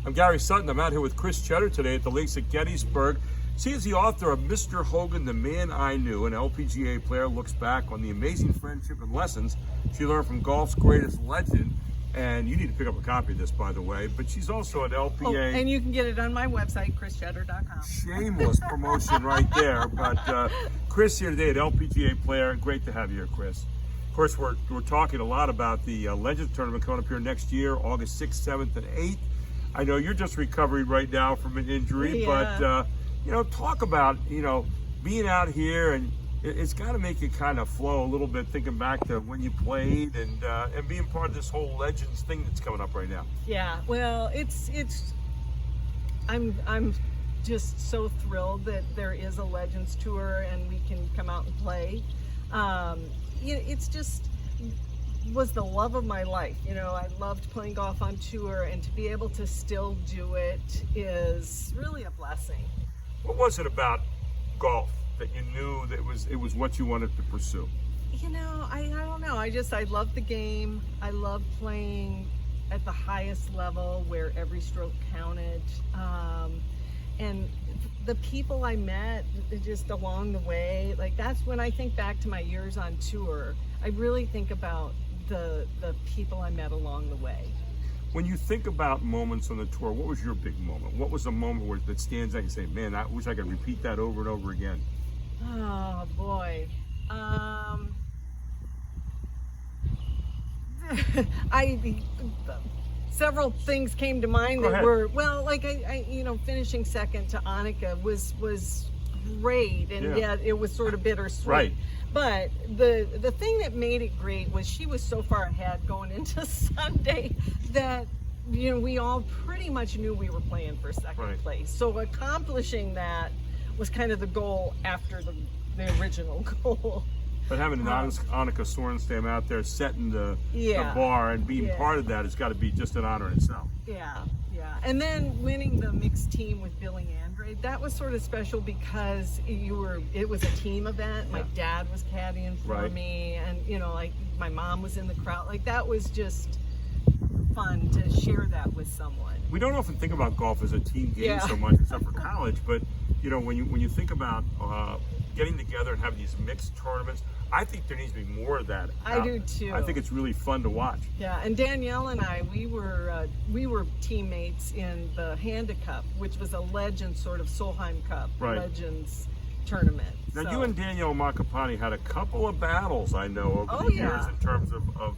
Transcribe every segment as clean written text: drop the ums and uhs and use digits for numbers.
I'm Gary Sutton. I'm out here with Kris Tschetter today at the links at Gettysburg. She is the author of Mr. Hogan, the Man I Knew. An LPGA player looks back on the amazing friendship and lessons she learned from golf's greatest legend. And you need to pick up a copy of this, by the way. But she's also an LPA. Oh, and you can get it on my website, KrisTschetter.com. Shameless promotion right there. But Kris here today, an LPGA player. Great to have you here, Kris. Of course, we're talking a lot about the Legends Tournament coming up here next year, August 6th, 7th, and 8th. I know you're just recovering right now from an injury, but talk about being out here, and it's got to make you kind of flow a little bit, thinking back to when you played and being part of this whole Legends thing that's coming up right now. Yeah, well, I'm just so thrilled that there is a Legends Tour and we can come out and play. It's just was the love of my life. I loved playing golf on tour, and to be able to still do it is really a blessing. What was it about golf that you knew that it was what you wanted to pursue? I don't know. I love the game. I love playing at the highest level where every stroke counted. And the people I met just along the way, like that's when I think back to my years on tour, I really think about the people I met along the way. When you think about moments on the tour, what was your big moment? What was the moment that stands out and you say, man, I wish I could repeat that over and over again? Oh boy. Several things came to mind that were, well, like I finishing second to Annika was great, and yet it was sort of bittersweet. Right. But the thing that made it great was she was so far ahead going into Sunday that we all pretty much knew we were playing for second place. So accomplishing that was kind of the goal after the original goal. But having Annika Sorenstam out there setting the bar and being part of that has got to be just an honor in itself. Yeah. And then winning the mixed team with Billy Andrade, that was sort of special because it was a team event. My dad was caddying for me, and like my mom was in the crowd. Like that was just fun to share that with someone. We don't often think about golf as a team game so much, except for college. But when you think about getting together and having these mixed tournaments, I think there needs to be more of that. I do too. I think it's really fun to watch. Yeah, and Danielle and I, we were teammates in the Handa Cup, which was a Legends sort of Solheim Cup Legends tournament. Now you and Danielle Makapani had a couple of battles, I know, over the years in terms of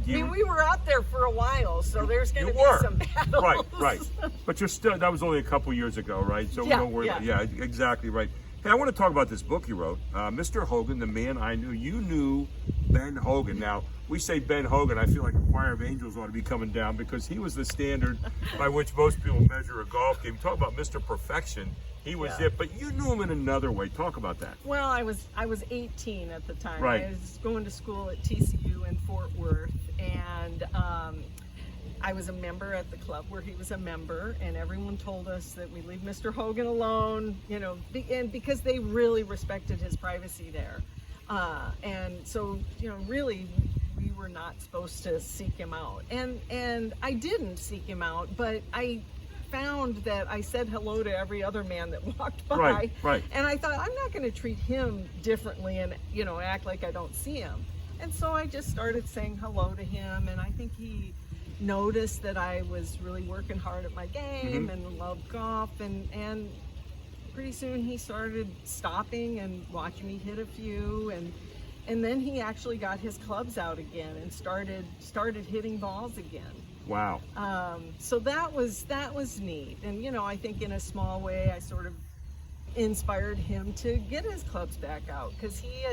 we were out there for a while, so there's going to be some battles. Right. But you're still, that was only a couple years ago, right? So yeah, exactly right. Hey, I want to talk about this book you wrote, Mr. Hogan, the Man I Knew. You knew Ben Hogan. Now, we say Ben Hogan, I feel like a choir of angels ought to be coming down because he was the standard by which most people measure a golf game. Talk about Mr. Perfection. He was it, but you knew him in another way. Talk about that. Well, I was 18 at the time. I was going to school at TCU in Fort Worth, and I was a member at the club where he was a member, and everyone told us that we leave Mr. Hogan alone, and because they really respected his privacy there. And so, really, we were not supposed to seek him out. And I didn't seek him out, but I found that I said hello to every other man that walked by. Right. And I thought, I'm not going to treat him differently and, act like I don't see him. And so I just started saying hello to him, and I think he noticed that I was really working hard at my game and loved golf, and pretty soon he started stopping and watching me hit a few, and then he actually got his clubs out again and started hitting balls again. Wow. So that was neat, and I think in a small way I sort of inspired him to get his clubs back out, because he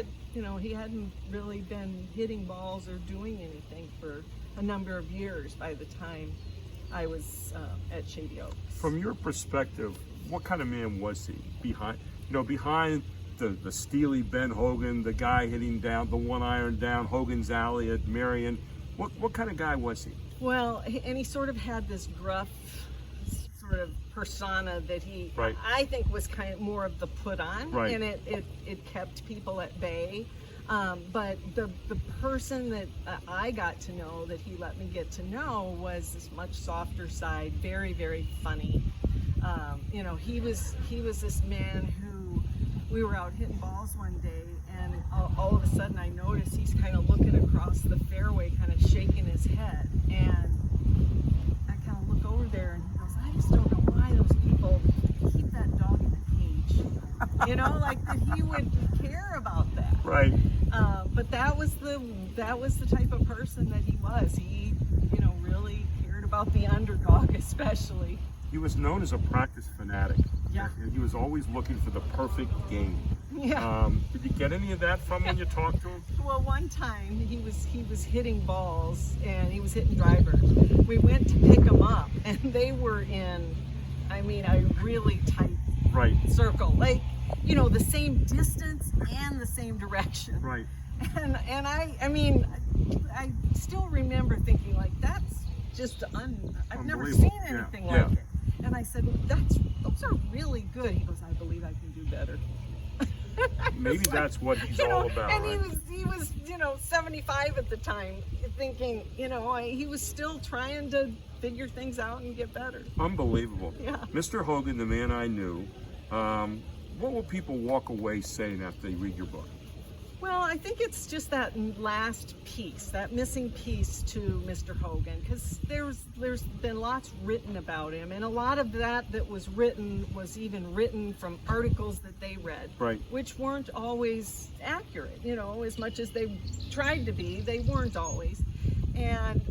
hadn't really been hitting balls or doing anything for a number of years by the time I was at Shady Oaks. From your perspective, what kind of man was he behind the steely Ben Hogan, the guy hitting down the 1-iron down Hogan's Alley at Marion? What kind of guy was he? Well, and he sort of had this gruff sort of persona that he, I think, was kind of more of the put on, and it kept people at bay. But the person that I got to know, that he let me get to know, was this much softer side, very, very funny. You know, he was this man who, we were out hitting balls one day, and all of a sudden I noticed he's kind of looking across the fairway, kind of shaking his head, and I kind of look over there, and he goes, I just don't know why those people keep that dog in a cage. You know, like that he would care about that. Right. But that was the type of person that he was. He, you know, really cared about the underdog, especially. He was known as a practice fanatic. Yeah. He was always looking for the perfect game. Yeah. Did you get any of that from when you talked to him? Well, one time he was hitting balls, and he was hitting drivers. We went to pick him up, and they were in, I mean, a really tight circle, like, you know, the same distance and the same direction. Right. And I mean, I still remember thinking, like, that's just I've never seen anything like it. And I said, those are really good. He goes, I believe I can do better. Maybe that's what he's all about. And right? he was, you know, 75 at the time, thinking, you know, he was still trying to figure things out and get better. Unbelievable. Yeah. Mr. Hogan, the man I knew, what will people walk away saying after they read your book? Well, I think it's just that last piece, that missing piece to Mr. Hogan, because there's been lots written about him, and a lot of that was written was even written from articles that they read, right, which weren't always accurate. You know, as much as they tried to be, they weren't always. And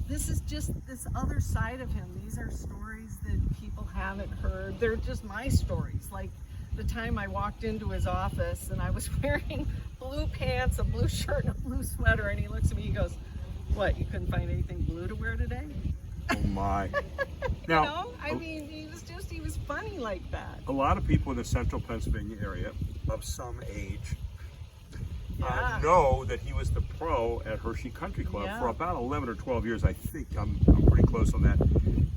this is just this other side of him. These are stories that people haven't heard. They're just my stories. Like the time I walked into his office and I was wearing blue pants, a blue shirt, and a blue sweater, and he looks at me, he goes, what, you couldn't find anything blue to wear today? Oh my. Now, you know, I mean, he was funny like that. A lot of people in the central Pennsylvania area of some age know that he was the pro at Hershey Country Club for about 11 or 12 years. I think I'm pretty close on that.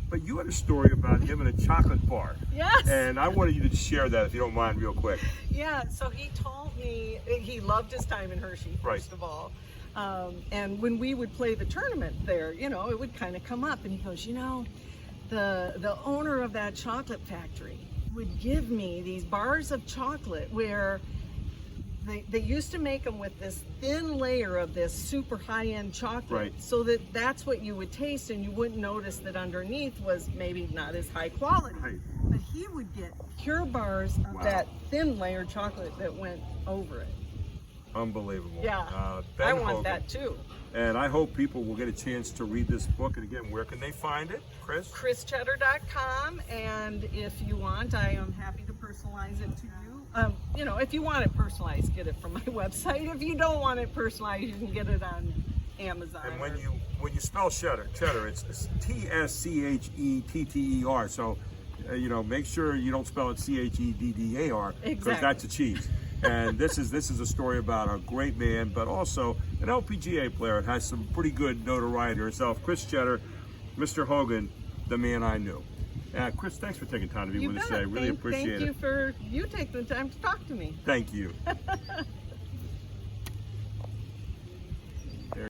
But you had a story about him in a chocolate bar. Yes. And I wanted you to share that, if you don't mind, real quick. Yeah, so he told me he loved his time in Hershey, first of all. And when we would play the tournament there, you know, it would kind of come up. And he goes, you know, the owner of that chocolate factory would give me these bars of chocolate where they used to make them with this thin layer of this super high-end chocolate, so that's what you would taste, and you wouldn't notice that underneath was maybe not as high quality. Right. But he would get pure bars of that thin layer chocolate that went over it. Unbelievable. Yeah, Ben I want Hogan. that too. And I hope people will get a chance to read this book. And again, where can they find it, Kris? KrisTschetter.com, and if you want, I am happy to personalize it to you. You know, if you want it personalized, get it from my website. If you don't want it personalized, you can get it on Amazon. And when you spell cheddar, it's T-S-C-H-E-T-T-E-R. So, you know, make sure you don't spell it C-H-E-D-D-A-R, because that's a cheese. And this is a story about a great man, but also an LPGA player. It has some pretty good notoriety herself. Kris Tschetter, Mr. Hogan, the man I knew. Kris, thanks for taking time to be with us today. I really appreciate it. Thank you for taking the time to talk to me. Thank you.